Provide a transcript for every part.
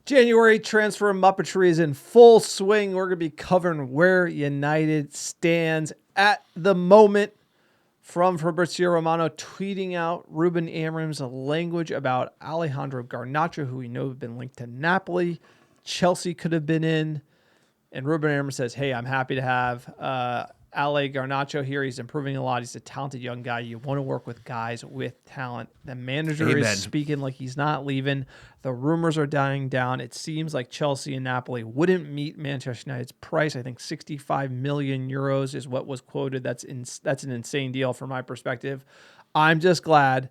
January transfer muppetry is in full swing. We're going to be covering where United stands at the moment. From Fabrizio Romano tweeting out Ruben Amorim's language about Alejandro Garnacho, who we know have been linked to Napoli. Chelsea could have been in. And Ruben Amorim says, hey, I'm happy to have Ale Garnacho here. He's improving a lot. He's a talented young guy. You want to work with guys with talent. The manager is speaking like he's not leaving. The rumors are dying down. It seems like Chelsea and Napoli wouldn't meet Manchester United's price. I think 65 million euros is what was quoted. That's an insane deal from my perspective. I'm just glad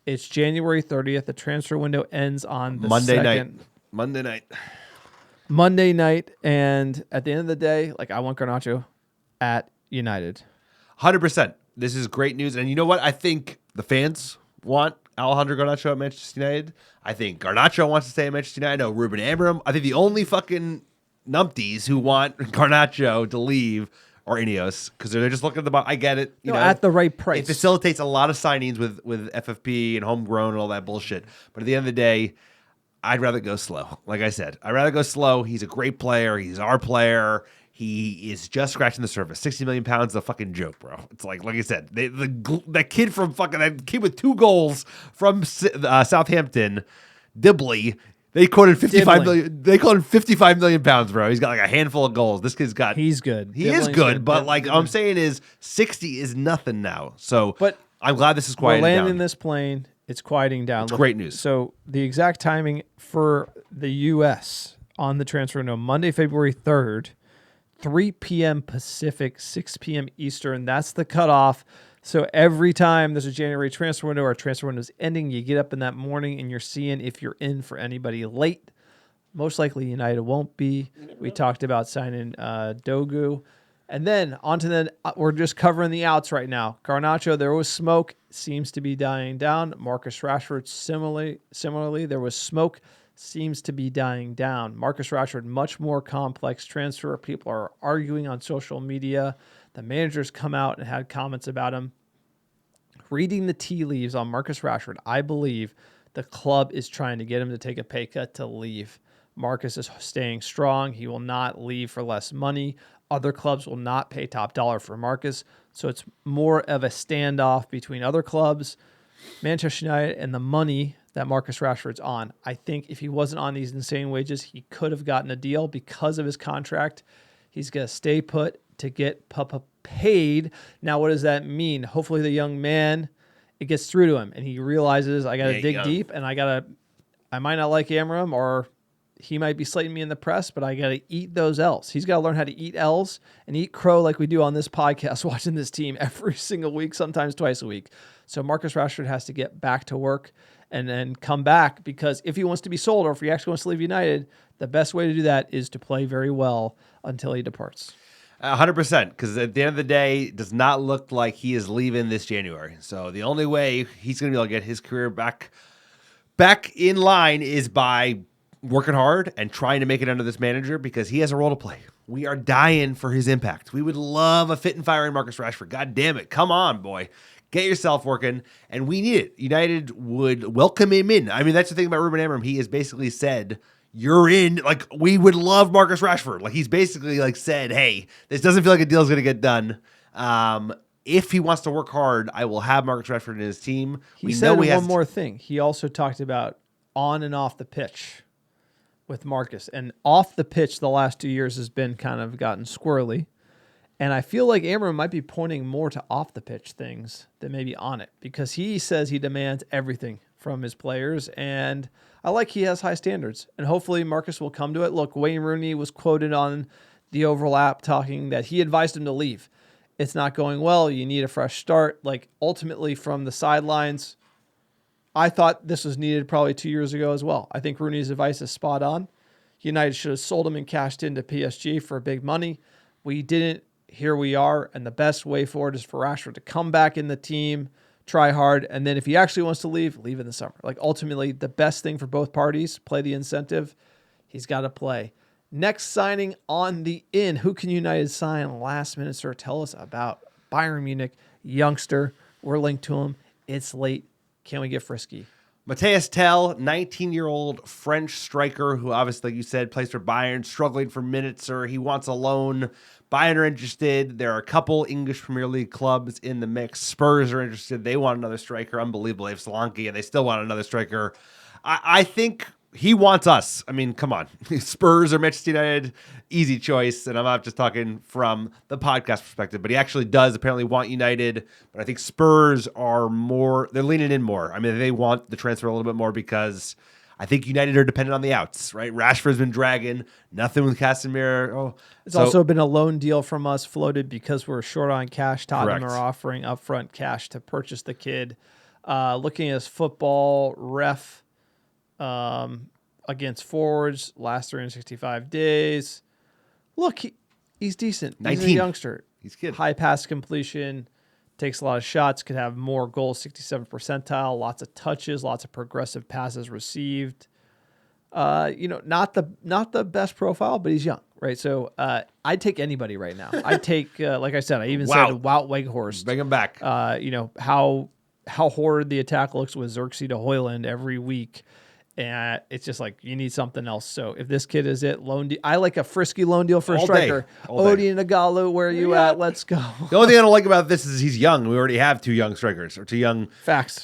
it's January 30th. The transfer window ends on the Monday night. And at the end of the day, like, I want Garnacho at United. 100%. This is great news. And you know what? I think the fans want Alejandro Garnacho at Manchester United. I think Garnacho wants to stay at Manchester United. I know Ruben Amorim. I think the only fucking numpties who want Garnacho to leave are INEOS, because they're just looking at the bottom. I get it. You know, at the right price. It facilitates a lot of signings with FFP and homegrown and all that bullshit. But at the end of the day, I'd rather go slow. Like I said, I'd rather go slow. He's a great player. He's our player. He is just scratching the surface. 60 million pounds is a fucking joke, bro. It's like I said, that kid with 2 goals from Southampton, Dibley. They quoted 55 million. They called him 55 million pounds, bro. He's got like a handful of goals. This kid's got. He's good. He is good, but like I'm saying is 60 is nothing now. So, but I'm glad this is quieting down. We're landing this plane. It's quieting down. It's great news. So the exact timing for the U.S. on the transfer window, Monday, February 3rd, 3 p.m. Pacific, 6 p.m. Eastern. That's the cutoff. So every time there's a January transfer window or a transfer window is ending, you get up in that morning and you're seeing if you're in for anybody late. Most likely United won't be. We talked about signing Dogu. And then we're just covering the outs right now. Garnacho, there was smoke, seems to be dying down. Marcus Rashford, similarly, there was smoke, seems to be dying down. Marcus Rashford, much more complex transfer. People are arguing on social media. The managers come out and had comments about him. Reading the tea leaves on Marcus Rashford, I believe the club is trying to get him to take a pay cut to leave. Marcus is staying strong. He will not leave for less money. Other clubs will not pay top dollar for Marcus. So it's more of a standoff between other clubs, Manchester United, and the money that Marcus Rashford's on. I think if he wasn't on these insane wages, he could have gotten a deal because of his contract. He's going to stay put to get paid. Now, what does that mean? Hopefully the young man, it gets through to him and he realizes I got to dig deep and I might not like Amorim, or he might be slating me in the press, but I got to eat those L's. He's got to learn how to eat L's and eat crow like we do on this podcast, watching this team every single week, sometimes twice a week. So Marcus Rashford has to get back to work and then come back, because if he wants to be sold or if he actually wants to leave United, the best way to do that is to play very well until he departs. 100%, because at the end of the day, it does not look like he is leaving this January. So the only way he's going to be able to get his career back in line is by working hard and trying to make it under this manager, because he has a role to play. We are dying for his impact. We would love a fit and firing Marcus Rashford. God damn it. Come on, boy. Get yourself working, and we need it. United would welcome him in. I mean, that's the thing about Ruben Amorim. He has basically said, you're in. Like, we would love Marcus Rashford. Like, he's basically like said, hey, this doesn't feel like a deal is going to get done. If he wants to work hard, I will have Marcus Rashford in his team. He said one more thing. He also talked about on and off the pitch with Marcus. And off the pitch the last 2 years has been kind of gotten squirrely. And I feel like Amorim might be pointing more to off the pitch things than maybe on it, because he says he demands everything from his players. And I like he has high standards, and hopefully Marcus will come to it. Look, Wayne Rooney was quoted on the overlap talking that he advised him to leave. It's not going well. You need a fresh start. Like, ultimately from the sidelines, I thought this was needed probably 2 years ago as well. I think Rooney's advice is spot on. United should have sold him and cashed into PSG for big money. We didn't. Here we are, and the best way forward is for Rashford to come back in the team, try hard, and then if he actually wants to leave in the summer. Like, ultimately, the best thing for both parties, play the incentive. He's got to play. Next signing on the in. Who can United sign last minute, sir? Tell us about Bayern Munich, youngster. We're linked to him. It's late. Can we get frisky? Mathys Tel, 19-year-old French striker who obviously, like you said, plays for Bayern, struggling for minutes, or he wants a loan. Bayern are interested. There are a couple English Premier League clubs in the mix. Spurs are interested. They want another striker. Unbelievable. They have Solanke, and they still want another striker. I think he wants us. I mean, come on. Spurs or Manchester United, easy choice. And I'm not just talking from the podcast perspective, but he actually does apparently want United. But I think Spurs are more, they're leaning in more. I mean, they want the transfer a little bit more because I think United are dependent on the outs, right? Rashford's been dragging. Nothing with Casemiro. Oh, it's also been a loan deal from us floated because we're short on cash. Tottenham are offering upfront cash to purchase the kid. Looking at his football ref, against forwards, last 365 days. Look, he's decent. 19. He's a youngster. He's good. High pass completion, takes a lot of shots, could have more goals, 67th percentile, lots of touches, lots of progressive passes received. Not the best profile, but he's young, right? So I'd take anybody right now. I'd take, like I said, I even said Wout Weghorst. Bring him back. How horrid the attack looks with Xerxes to Højlund every week. And it's just like, you need something else. So if this kid is it, loan deal. I like a frisky loan deal for a striker. Odie and Agalu, where are you at? Let's go. The only thing I don't like about this is he's young. We already have two young strikers or two young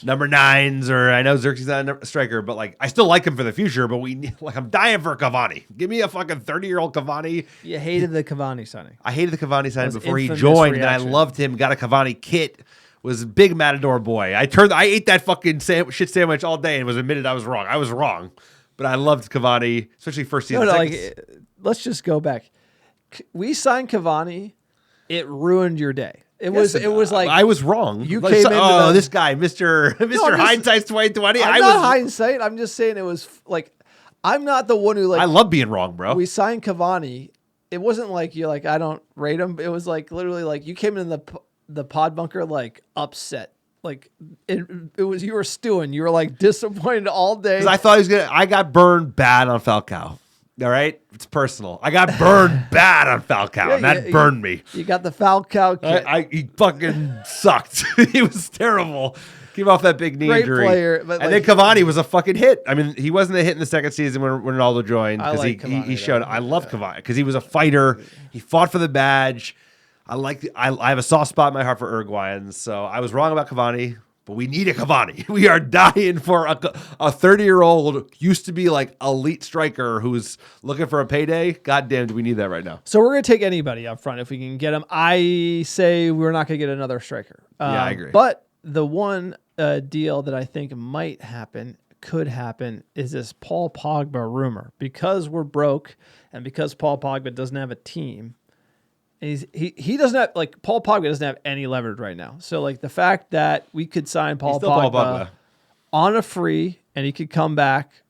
number 9s. Or I know Xerxes is not a striker, but like I still like him for the future. But I'm dying for Cavani. Give me a fucking 30-year-old Cavani. You hated the Cavani signing. I hated the Cavani signing before he joined, and I loved him. Got a Cavani kit. Was a big Matador boy. I ate that fucking shit sandwich all day and was admitted I was wrong. I was wrong, but I loved Cavani, especially first season. Let's just go back. We signed Cavani. It ruined your day. It was like I was wrong. You came into this guy, Mr. Hindsight's 2020. I'm not hindsight. I'm just saying it was like I'm not the one who like. I love being wrong, bro. We signed Cavani. It wasn't like you're like I don't rate him. It was like literally like you came in the pod bunker like upset, like it was you were stewing. You were like disappointed all day because I thought he was gonna. I got burned bad on Falcao. All right, it's personal. I got burned bad on Falcao, and that burned me. You got the Falcao kid. He fucking sucked. He was terrible. Came off that big knee injury. Player, but and then Cavani was a fucking hit. I mean, he wasn't a hit in the second season when Ronaldo joined because he showed. I love Cavani because he was a fighter. He fought for the badge. I have a soft spot in my heart for Uruguayans, so I was wrong about Cavani, but we need a Cavani. We are dying for a 30-year-old used to be like elite striker who's looking for a payday. God damn, do we need that right now? So we're going to take anybody up front if we can get him. I say we're not going to get another striker. Yeah, I agree. But the one deal that I think could happen is this Paul Pogba rumor. Because we're broke and because Paul Pogba doesn't have a team, he doesn't have like Paul Pogba doesn't have any leverage right now. So like the fact that we could sign Paul Pogba on a free and he could come back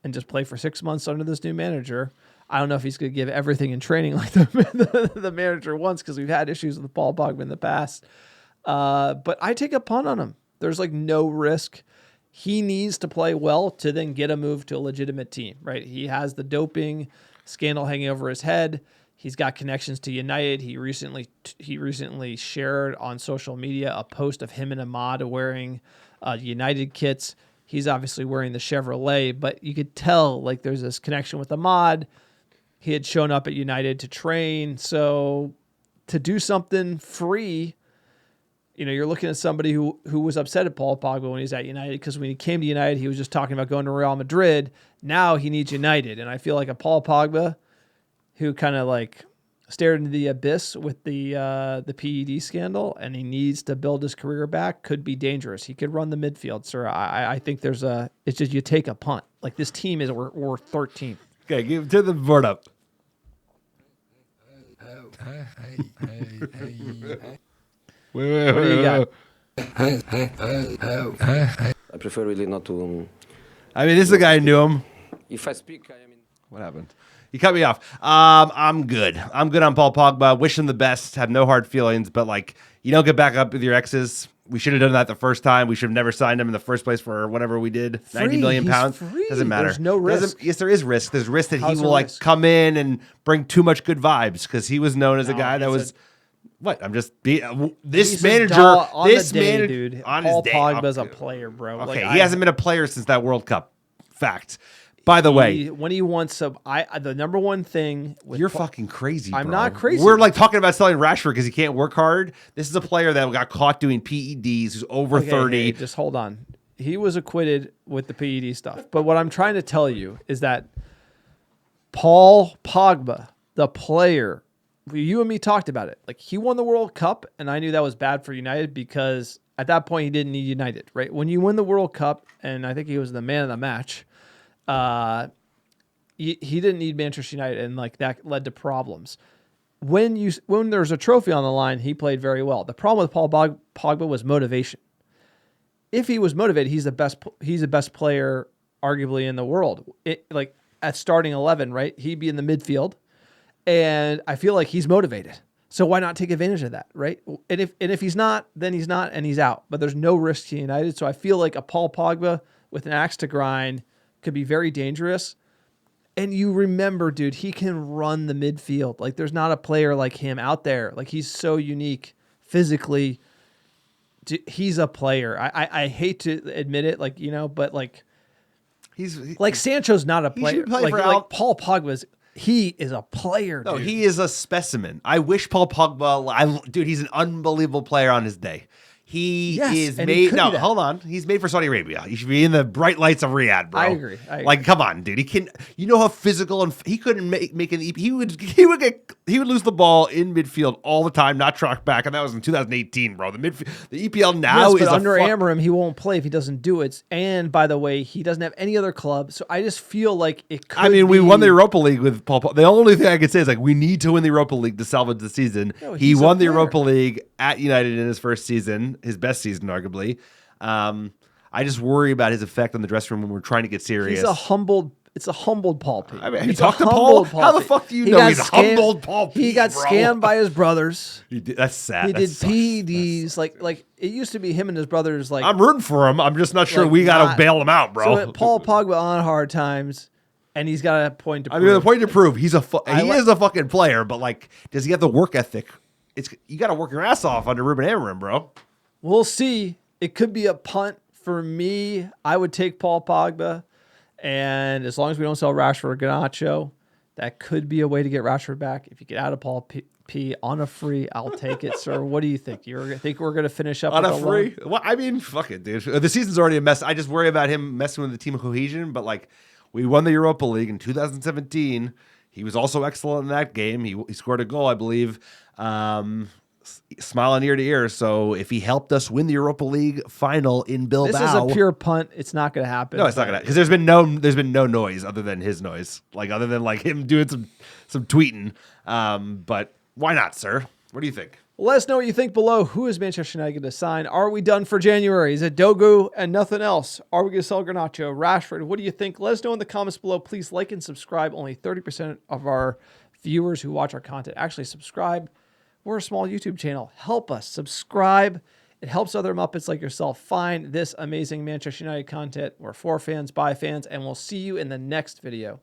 and just play for 6 months under this new manager. I don't know if he's going to give everything in training like the manager wants because we've had issues with Paul Pogba in the past. But I take a punt on him. There's like no risk. He needs to play well to then get a move to a legitimate team, right? He has the doping scandal hanging over his head. He's got connections to United. He recently shared on social media a post of him and Ahmad wearing United kits. He's obviously wearing the Chevrolet, but you could tell like there's this connection with Ahmad. He had shown up at United to train. So to do something free, you're looking at somebody who was upset at Paul Pogba when he was at United because when he came to United, he was just talking about going to Real Madrid. Now he needs United. And I feel like a Paul Pogba who kind of like stared into the abyss with the PED scandal, and he needs to build his career back, could be dangerous. He could run the midfield, sir. I think it's just you take a punt. Like this team we're 13th. Okay, turn the board up. What do you got? I prefer really not to. I mean, this is the guy who knew him. If I speak, What happened? You cut me off. I'm good. I'm good on Paul Pogba. Wish him the best. Have no hard feelings. But like, you don't get back up with your exes. We should have done that the first time. We should have never signed him in the first place for whatever we did. Free. 90 million pounds. Free. Doesn't matter. There's no risk. Yes, there is risk. There's risk that he will like come in and bring too much good vibes because he was known as a guy that was What? I'm just He's this a manager. dog on This the day, manager, dude. on Paul his day. Pogba's a player, bro. Okay, Like, he hasn't been a player since that World Cup. Fact. By the way, when he wants some, the number one thing with you're fucking crazy. I'm bro. not crazy. We're like talking about selling Rashford because he can't work hard. This is a player that got caught doing PEDs, who's over 30. Hey, just hold on. He was acquitted with the PED stuff. But what I'm trying to tell you is that Paul Pogba, the player, you and me talked about it. Like, he won the World Cup, and I knew that was bad for United because at that point he didn't need United, right? When you win the World Cup, and I think he was the man of the match, he didn't need Manchester United, and like that led to problems. When there's a trophy on the line, he played very well. The problem with Paul Pogba was motivation. If he was motivated, he's the best player arguably in the world. Like at starting 11, right? He'd be in the midfield, and I feel like he's motivated. So why not take advantage of that, right? And if he's not, then he's not, and he's out. But there's no risk to United. So I feel like a Paul Pogba with an axe to grind could be very dangerous. And you remember, dude, he can run the midfield. Like, there's not a player like him out there. Like, he's so unique physically. He's a player. I hate to admit it, like, you know, but like, like Sancho's not a player. Like Paul Pogba's. He is a player. No, dude. he is a specimen. I wish Paul Pogba. Dude, he's an unbelievable player on his day. He is made. No, hold on. He's made for Saudi Arabia. He should be in the bright lights of Riyadh, bro. I agree. Like, come on, dude. He can. You know how physical and he couldn't make an. He would lose the ball in midfield all the time, not track back, and that was in 2018, bro. The EPL now is under Amorim, he won't play if he doesn't do it. And by the way, he doesn't have any other club, so I just feel like it could. I mean, we won the Europa League with Paul. The only thing I could say is like we need to win the Europa League to salvage the season. No, he won the Europa League at United in his first season, his best season, arguably. I just worry about his effect on the dressing room when we're trying to get serious. It's a humbled Paul P. I mean, you talked to Paul? How the fuck do you know he's a humbled Paul P? He got scammed by his brothers. That's sad. He did PEDs. Like it used to be him and his brothers. Like, I'm rooting for him. I'm just not sure we got to bail him out, bro. So Paul Pogba on hard times, and he's got a point to prove. I mean, the point to prove he is a fucking player, but like, does he have the work ethic? You got to work your ass off under Ruben Amorim, bro. We'll see. It could be a punt for me. I would take Paul Pogba. And as long as we don't sell Rashford or Garnacho, that could be a way to get Rashford back. If you get out of Paul P on a free, I'll take it, sir. What do you think? You think we're going to finish up on with a free? Well, I mean, fuck it, dude. The season's already a mess. I just worry about him messing with the team cohesion. But like, we won the Europa League in 2017. He was also excellent in that game. He scored a goal, I believe. Smiling ear to ear. So if he helped us win the Europa League final in Bilbao, this is a pure punt. It's not going to happen. No, it's not going to, because there's been no noise other than his noise, like other than like him doing some tweeting. But why not, sir? What do you think? Let us know what you think below. Who is Manchester United going to sign? Are we done for January? Is it Dogu and nothing else? Are we going to sell Garnacho, Rashford? What do you think? Let us know in the comments below. Please like and subscribe. Only 30% of our viewers who watch our content actually subscribe. We're a small YouTube channel. Help us. Subscribe. It helps other Muppets like yourself find this amazing Manchester United content. We're for fans, by fans, and we'll see you in the next video.